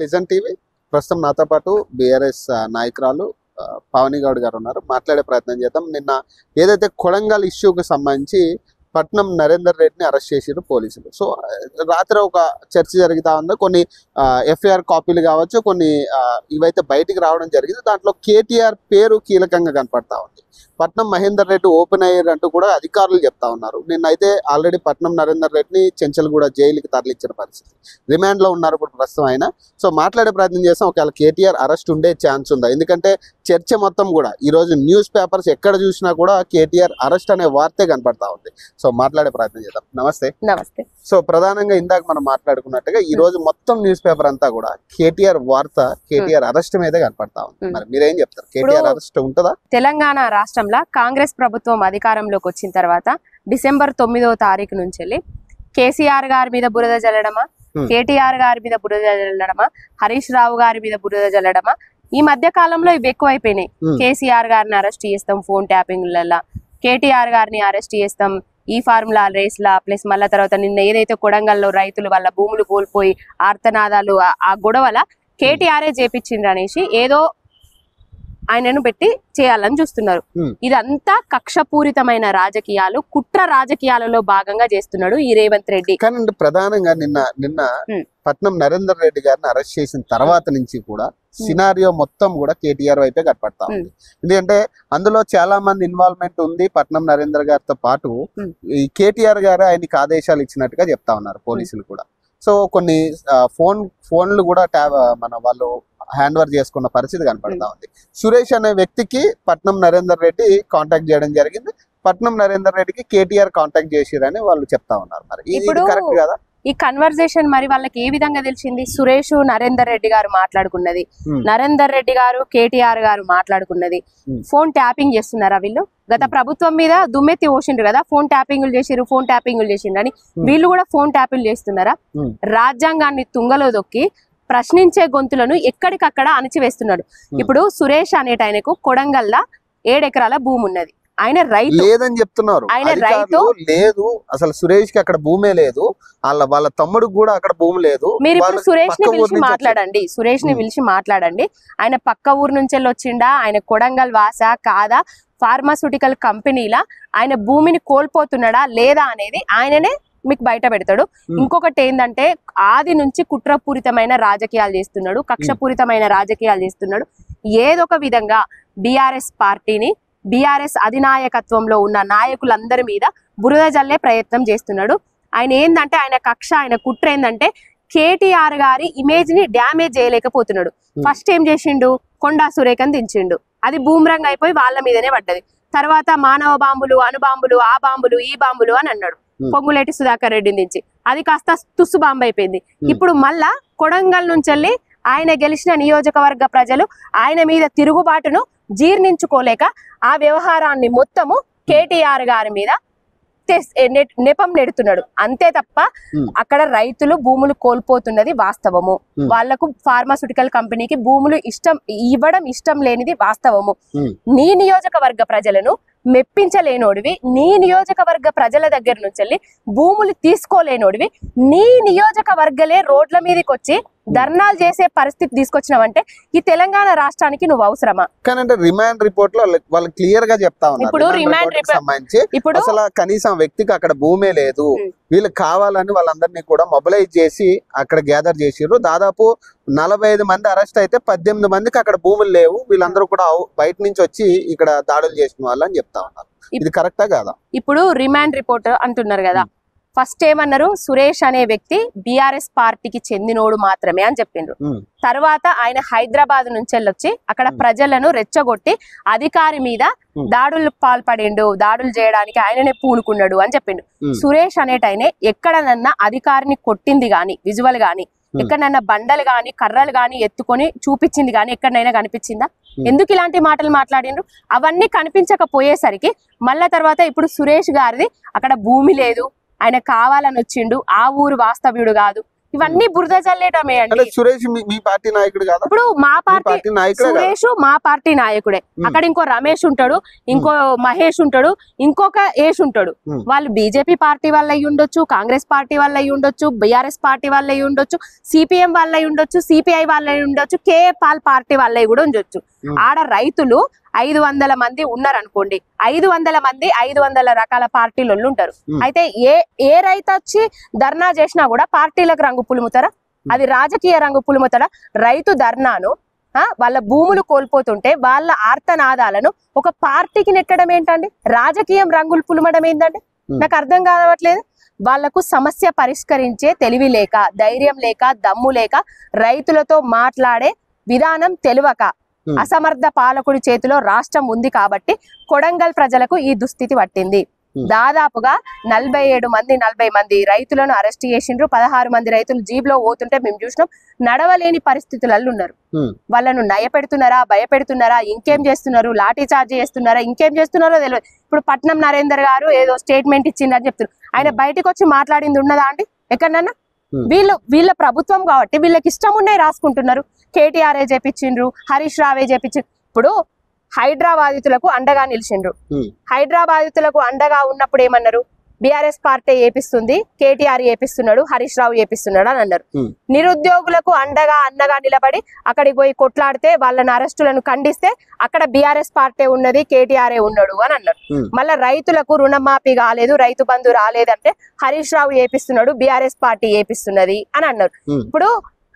Listen TV. ప్రస్తుతం నాతో పాటు బీఆర్ఎస్ నాయకురాలు పావని గౌడ్ గారు ఉన్నారు. మాట్లాడే ప్రయత్నం చేద్దాం. నిన్న ఏదైతే కొడంగల్ ఇష్యూకి సంబంధించి పట్నం నరేందర్ రెడ్డిని అరెస్ట్ చేసారు పోలీసులు. సో రాత్రి ఒక చర్చ జరుగుతా ఉంది. కొన్ని ఎఫ్ఐఆర్ కాపీలు కావచ్చు, కొన్ని ఇవైతే బయటికి రావడం జరిగింది. దాంట్లో కేటీఆర్ పేరు కీలకంగా కనపడతా ఉంది. పట్నం మహేందర్ రెడ్డి ఓపెన్ అయ్యారు అంటూ కూడా అధికారులు చెప్తా ఉన్నారు. నిన్నైతే ఆల్రెడీ పట్నం నరేందర్ రెడ్డిని చెంచల్గూడ జైలుకి తరలించిన పరిస్థితి, రిమాండ్లో ఉన్నారు ఇప్పుడు ప్రస్తుతం ఆయన. సో మాట్లాడే ప్రయత్నం చేస్తాం. ఒకవేళ కేటీఆర్ అరెస్ట్ ఉండే ఛాన్స్ ఉందా? ఎందుకంటే చర్చ మొత్తం కూడా ఈరోజు న్యూస్ పేపర్స్ ఎక్కడ చూసినా కూడా కేటీఆర్ అరెస్ట్ అనే వార్తే కనపడతా ఉంది. సో మాట్లాడే ప్రయత్నం చేద్దాం. నమస్తే. నమస్తే. సో ప్రధానంగా ఇందాక మనం మాట్లాడుకున్నట్టుగా ఈ రోజు మొత్తం న్యూస్ పేపర్ అంతా కూడా కేటీఆర్ వార్త, కేటీఆర్ అరెస్ట్ మీదే కనపడతా ఉంది. మరి మీరేం చెప్తారు? కేటీఆర్ అరెస్ట్ ఉంటుందా? తెలంగాణ రాష్ట్రంలో కాంగ్రెస్ ప్రభుత్వం అధికారంలోకి వచ్చిన తర్వాత డిసెంబర్ 9వ తారీఖు నుంచి కేసీఆర్ గారి మీద బురద జల్లడమా, కేటీఆర్ గారి మీద బురద జల్లడమా, హరీష్ రావు గారి మీద బురద జల్లడమా, ఈ మధ్య కాలంలో ఇవి ఎక్కువైపోయినాయి. కేసీఆర్ గారిని అరెస్ట్ చేస్తాం ఫోన్ ట్యాపింగ్ల, కేటీఆర్ గారిని అరెస్ట్ చేస్తాం ఈ ఫార్ములా రేస్లా, ప్లస్ మళ్ళా తర్వాత నిన్న ఏదైతే కొడంగల్లో రైతులు వాళ్ళ భూములు కోల్పోయి ఆర్తనాదాలు ఆ గొడవల కేటీఆర్ఏ చేపించిండ్రు అనేసి ఏదో ఆయనను పెట్టి చేయాలని చూస్తున్నారు. ఇదంతా కక్షపూరితమైన రాజకీయాలు, కుట్ర రాజకీయాలలో భాగంగా చేస్తున్నాడు ఈ రేవంత్ రెడ్డి. కానీ ప్రధానంగా నిన్న పట్నం నరేందర్ రెడ్డి గారిని అరెస్ట్ చేసిన తర్వాత నుంచి కూడా సినారియో మొత్తం కూడా కేటీఆర్ వైపే కనపడతా ఉంది. ఎందుకంటే అందులో చాలా మంది ఇన్వాల్వ్మెంట్ ఉంది. పట్నం నరేందర్ గారితో పాటు ఈ కేటీఆర్ గారు ఆయనకి ఆదేశాలు ఇచ్చినట్టుగా చెప్తా ఉన్నారు పోలీసులు కూడా. సో కొన్ని ఫోన్లు కూడా మన వాళ్ళు హ్యాండ్ ఓవర్ చేసుకున్న పరిస్థితి కనపడతా ఉంది. సురేష్ అనే వ్యక్తికి పట్నం నరేందర్ రెడ్డి కాంటాక్ట్ చేయడం జరిగింది. పట్నం నరేందర్ రెడ్డికి కేటీఆర్ కాంటాక్ట్ చేసిరని వాళ్ళు చెప్తా ఉన్నారు. మరి ఇది కరెక్ట్ కదా? ఈ కన్వర్జేషన్ మరి వాళ్ళకి ఏ విధంగా తెలిసింది? సురేష్ నరేందర్ రెడ్డి గారు మాట్లాడుకున్నది, నరేందర్ రెడ్డి గారు కేటీఆర్ గారు మాట్లాడుకున్నది. ఫోన్ ట్యాపింగ్ చేస్తున్నారా వీళ్ళు? గత ప్రభుత్వం మీద దుమ్మెత్తి ఓసిండ్రు కదా, ఫోన్ ట్యాపింగ్లు చేసిరు, ఫోన్ ట్యాపింగ్లు చేసిండ్రు అని. వీళ్ళు కూడా ఫోన్ ట్యాపింగ్ చేస్తున్నారా? రాజ్యాంగాన్ని తుంగలో దొక్కి ప్రశ్నించే గొంతులను ఎక్కడికక్కడ అణిచివేస్తున్నాడు. ఇప్పుడు సురేష్ అనేట ఆయనకు కొడంగల్లా 7 ఎకరాల భూమి ఉన్నది. ఆయన రైతు లేదని చెప్తున్నారు. ఆయన రైతు లేదు, అసలు సురేష్ కి అక్కడ భూమే లేదు. వాళ్ళ తమ్ముడికి కూడా అక్కడ భూమి లేదు. మీరు ఇప్పుడు సురేష్ ని పిలిచి మాట్లాడండి, సురేష్ ని పిలిచి మాట్లాడండి. ఆయన పక్క ఊరు నుంచి వచ్చిండా, ఆయన కొడంగల్ వాస కాదా, ఫార్మాస్యూటికల్ కంపెనీలా ఆయన భూమిని కోల్పోతున్నాడా లేదా అనేది ఆయననే మీకు బయట పెడతాడు. ఇంకొకటి ఏంటంటే ఆది నుంచి కుట్రపూరితమైన రాజకీయాలు చేస్తున్నాడు, కక్షపూరితమైన రాజకీయాలు చేస్తున్నాడు. ఏదొక విధంగా బీఆర్ఎస్ పార్టీని, బీఆర్ఎస్ అధినాయకత్వంలో ఉన్న నాయకులందరి మీద బురద జల్లే ప్రయత్నం చేస్తున్నాడు. ఆయన ఏంటంటే ఆయన కక్ష, ఆయన కుట్ర ఏంటంటే కేటీఆర్ గారి ఇమేజ్ ని డ్యామేజ్ చేయలేకపోతున్నాడు. ఫస్ట్ ఏం చేసిండు? కొండా సురేఖని దించిండు, అది బూమ్రంగ్ అయిపోయి వాళ్ళ మీదనే పడ్డది. తర్వాత మానవ బాంబులు, అణుబాంబులు, ఆ బాంబులు, ఈ బాంబులు అని అన్నాడు పొంగులేటి సుధాకర్ రెడ్డి నుంచి. అది కాస్త తుస్సు బాంబు అయిపోయింది. ఇప్పుడు మళ్ళా కొడంగల్ నుంచి ఆయన గెలిచిన నియోజకవర్గ ప్రజలు ఆయన మీద తిరుగుబాటును జీర్ణించుకోలేక ఆ వ్యవహారాన్ని మొత్తము కేటీఆర్ గారి మీద నెపం నెడుతున్నాడు. అంతే తప్ప అక్కడ రైతులు భూములు కోల్పోతున్నది వాస్తవము. వాళ్లకు ఫార్మాస్యూటికల్ కంపెనీకి భూములు ఇవ్వడం ఇష్టం లేనిది వాస్తవము. నీ నియోజకవర్గ ప్రజలను మెప్పించలేనోడివి, నీ నియోజకవర్గ ప్రజల దగ్గర నుంచి భూములు తీసుకోలేనోడివి, నీ నియోజకవర్గలే రోడ్ల మీదకి వచ్చి ధర్నాలు చేసే పరిస్థితి తీసుకొచ్చినావంటే ఈ తెలంగాణ రాష్ట్రానికి నువ్వు అవసరమా? కానీ రిమాండ్ రిపోర్ట్ లో వాళ్ళు క్లియర్ గా చెప్తా ఉన్నారు. ఇప్పుడు రిమాండ్ సంబంధించి ఇప్పుడు అసలు కనీసం వ్యక్తికి అక్కడ భూమే లేదు, వీళ్ళకి కావాలని వాళ్ళందరినీ కూడా మొబిలైజ్ చేసి అక్కడ గ్యాదర్ చేసిర్రు. దాదాపు 45 మంది అరెస్ట్ అయితే 18 మందికి అక్కడ భూములు లేవు. వీళ్ళందరూ కూడా బయట నుంచి వచ్చి ఇక్కడ దాడులు చేసిన వాళ్ళు అని చెప్తా ఉన్నారు. ఇది కరెక్టా కాదా? ఇప్పుడు రిమాండ్ రిపోర్ట్ అంటున్నారు కదా, ఫస్ట్ ఏమన్నారు? సురేష్ అనే వ్యక్తి బీఆర్ఎస్ పార్టీకి చెందినోడు మాత్రమే అని చెప్పిండ్రు. తర్వాత ఆయన హైదరాబాద్ నుంచి వెళ్ళొచ్చి అక్కడ ప్రజలను రెచ్చగొట్టి అధికారి మీద దాడులు పాల్పడిండు, దాడులు చేయడానికి ఆయననే పూనుకున్నాడు అని చెప్పిండు. సురేష్ అనేటైనే ఎక్కడనన్నా అధికారిని కొట్టింది గాని, విజువల్ గాని, ఎక్కడైనా బండలు గాని కర్రలు గాని ఎత్తుకొని చూపించింది గాని ఎక్కడైనా కనిపించిందా? ఎందుకు ఇలాంటి మాటలు మాట్లాడిండ్రు? అవన్నీ కనిపించకపోయేసరికి మళ్ళా తర్వాత ఇప్పుడు సురేష్ గారిది అక్కడ భూమి లేదు, ఆయన కావాలని వచ్చిండు, ఆ ఊరు వాస్తవ్యుడు కాదు, ఇవన్నీ బురద జల్లేయడమే అంటే అండి. సురేష్ మీ పార్టీ నాయకుడు కాదా? ఇప్పుడు మా పార్టీ పార్టీ నాయకుడే కదా? సురేష్ మా పార్టీ నాయకుడే. అక్కడ ఇంకో రమేష్ ఉంటాడు, ఇంకో మహేష్ ఉంటాడు, ఇంకొక ఏష్ ఉంటాడు. వాళ్ళు బీజేపీ పార్టీ వాళ్ళ అయి ఉండొచ్చు, కాంగ్రెస్ పార్టీ వాళ్ళ అయి ఉండొచ్చు, బీఆర్ఎస్ పార్టీ వాళ్ళ అయి ఉండొచ్చు, సిపిఎం వాళ్ళ అయి ఉండొచ్చు, సిపిఐ వాళ్ళ అయి ఉండొచ్చు, కేఏ పాల్ పార్టీ వాళ్ళ అయి కూడా ఉండొచ్చు. ఆడ రైతులు 500 మంది ఉన్నారు అనుకోండి, 500 మంది 500 రకాల పార్టీలు ఉంటారు. అయితే ఏ రైతు వచ్చి ధర్నా చేసినా కూడా పార్టీలకు రంగు పులుముతారా? అది రాజకీయ రంగు పులుముతారా? రైతు ధర్నాను వాళ్ళ భూములు కోల్పోతుంటే వాళ్ళ ఆర్తనాదాలను ఒక పార్టీకి నెట్టడం ఏంటండి? రాజకీయం రంగులు పులుమడం ఏంటండి? నాకు అర్థం కావట్లేదు. వాళ్లకు సమస్య పరిష్కరించే తెలివి లేక, ధైర్యం లేక, దమ్ము లేక, రైతులతో మాట్లాడే విధానం తెలియక, అసమర్థ పాలకుడి చేతిలో రాష్ట్రం ఉంది కాబట్టి కొడంగల్ ప్రజలకు ఈ దుస్థితి పట్టింది. దాదాపుగా 40 మంది రైతులను అరెస్ట్ చేసిండ్రు. 16 మంది రైతులు జీప్ లో పోతుంటే మేము చూసినాం. నడవలేని పరిస్థితులలో ఉన్నారు. వాళ్ళను నయపెడుతున్నారా, భయపెడుతున్నారా, ఇంకేం చేస్తున్నారు, లాఠీ చార్జ్ చేస్తున్నారా, ఇంకేం చేస్తున్నారో తెలియదు. ఇప్పుడు పట్నం నరేందర్ గారు ఏదో స్టేట్మెంట్ ఇచ్చిందని చెప్తున్నారు. ఆయన బయటకు వచ్చి మాట్లాడింది ఉన్నదా అండి ఎక్కడన్నా? వీళ్ళ ప్రభుత్వం కాబట్టి వీళ్ళకి ఇష్టం ఉన్నాయి రాసుకుంటున్నారు. కేటీఆర్ఏ చేపించిండ్రు, హరీష్ రావే చేపించిండ్రు. ఇప్పుడు హైదరాబాదితులకు అండగా నిలిచిండ్రు. హైదరాబాదితులకు అండగా ఉన్నప్పుడు ఏమన్నారు? బీఆర్ఎస్ పార్టీ ఏపిస్తుంది, కేటీఆర్ ఏపిస్తున్నాడు, హరీష్ రావు ఏపిస్తున్నాడు అని అన్నారు. నిరుద్యోగులకు అన్నగా నిలబడి అక్కడికి పోయి కొట్లాడితే వాళ్ళని అరెస్టులను ఖండిస్తే అక్కడ బీఆర్ఎస్ పార్టీ ఉన్నది, కేటీఆర్ ఉన్నాడు అని అన్నారు. మళ్ళా రైతులకు రుణమాఫీ కాలేదు, రైతు బంధు రాలేదంటే హరీష్ రావు ఏపిస్తున్నాడు, బీఆర్ఎస్ పార్టీ ఏపిస్తున్నది అని అన్నారు. ఇప్పుడు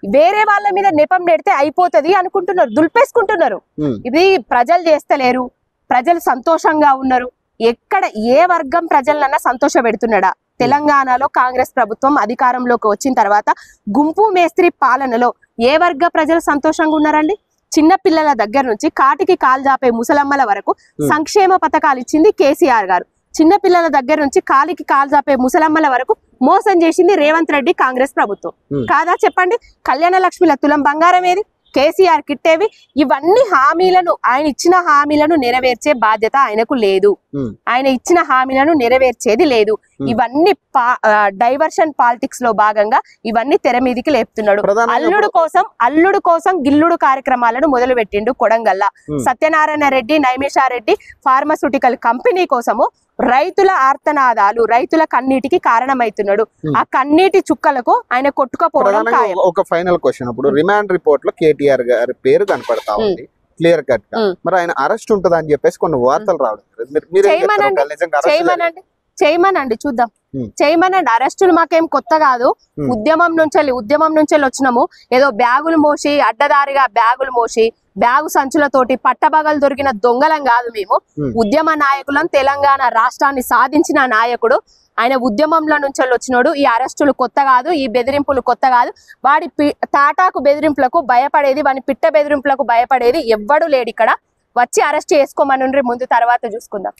వేరే వాళ్ళ మీద నెపం నెడితే అయిపోతది అనుకుంటున్నారు, దులిపేసుకుంటున్నారు. ఇది ప్రజలు చేస్తలేరు, ప్రజలు సంతోషంగా ఉన్నారు. ఎక్కడ ఏ వర్గం ప్రజలన్నా సంతోష పెడుతున్నాడా? తెలంగాణలో కాంగ్రెస్ ప్రభుత్వం అధికారంలోకి వచ్చిన తర్వాత గుంపు మేస్త్రి పాలనలో ఏ వర్గ ప్రజలు సంతోషంగా ఉన్నారండి? చిన్న పిల్లల దగ్గర నుంచి కాటికి కాలు జాపే ముసలమ్మల వరకు సంక్షేమ పథకాలు ఇచ్చింది కేసీఆర్ గారు. చిన్న పిల్లల దగ్గర నుంచి కాలికి కాలు జాపే ముసలమ్మల వరకు మోసం చేసింది రేవంత్ రెడ్డి కాంగ్రెస్ ప్రభుత్వం. కాదా చెప్పండి? కళ్యాణ లక్ష్మిల తులం బంగారం ఏది? కేసీఆర్ కిట్టేవి? ఇవన్నీ హామీలను, ఆయన ఇచ్చిన హామీలను నెరవేర్చే బాధ్యత ఆయనకు లేదు. ఆయన ఇచ్చిన హామీలను నెరవేర్చేది లేదు. ఇవన్నీ డైవర్షన్ పాలిటిక్స్ లో భాగంగా ఇవన్నీ తెర మీదికి లేపుతున్నాడు. అల్లుడు కోసం గిల్లుడు కార్యక్రమాలను మొదలు పెట్టిండు కొడంగల్లా. సత్యనారాయణ రెడ్డి, నైమిషారెడ్డి ఫార్మాస్యూటికల్ కంపెనీ కోసము రైతుల ఆర్తనాదాలు, రైతుల కన్నీటికి కారణమైతున్నాడు. ఆ కన్నీటి చుక్కలకు ఆయన కొట్టుకపోవడం ఖాయం. ఒక ఫైనల్ క్వశ్చన్, ఇప్పుడు రిమాండ్ రిపోర్ట్ లో కేటీఆర్ గారి పేరు కనపడతా ఉంది క్లియర్ కట్ గా. మరి ఆయన అరెస్ట్ ఉంటది అని చెప్పేసి కొన్ని వార్తలు రావడం, చేయమనండి చూద్దాం, చేయమనండి. అరెస్టులు మాకేం కొత్త కాదు. ఉద్యమం నుంచి వచ్చినాము. ఏదో బ్యాగులు మోసి, అడ్డదారిగా బ్యాగులు మోసి, బ్యాగు సంచులతోటి పట్టబగలు దొరికిన దొంగలం కాదు మేము. ఉద్యమ నాయకులం. తెలంగాణ రాష్ట్రాన్ని సాధించిన నాయకుడు ఆయన. ఉద్యమంలో నుంచి వచ్చినాడు. ఈ అరెస్టులు కొత్త కాదు, ఈ బెదిరింపులు కొత్త కాదు. వాడి తాటాకు బెదిరింపులకు భయపడేది, వాని పిట్ట బెదిరింపులకు భయపడేది ఎవ్వడు లేడు ఇక్కడ. వచ్చి అరెస్ట్ చేసుకోమని ముందు, తర్వాత చూసుకుందాం.